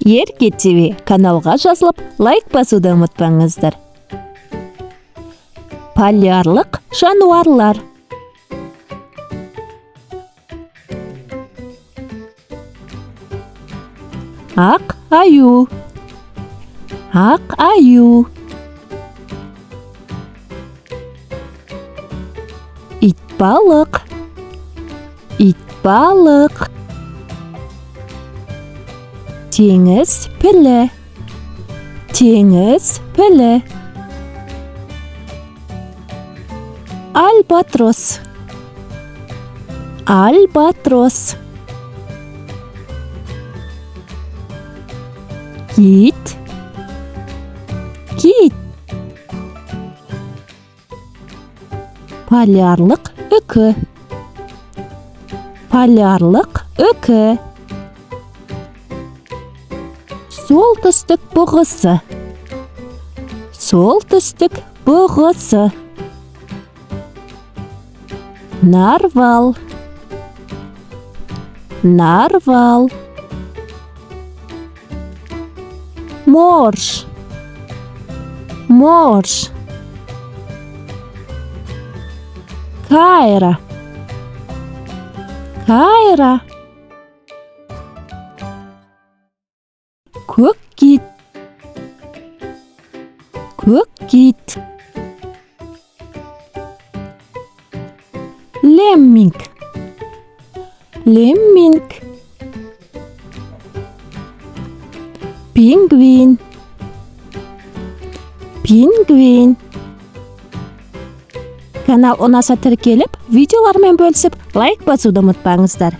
Ерке ТВ каналға жазылып, лайк басуды ұмытпаңыздар. Полярлық жануарлар. Ақ аю. Ақ аю. Итбалық. Итбалық. Теңіз пілі. Теңіз пілі. Альбатрос. Альбатрос. Кит. Кит. Полярлық үкі. Полярлық үкі. Солтүстік бұғысы. Солтүстік бұғысы. Нарвал. Нарвал. Морж. Морж. Кайра. Кайра. Көк кит. Көк кит. Лемминг. Лемминг. Пингвин. Пингвин. Канал ұнаса тіркеліп, видеолармен бөлісіп, лайк басуды ұмытпаңыздар.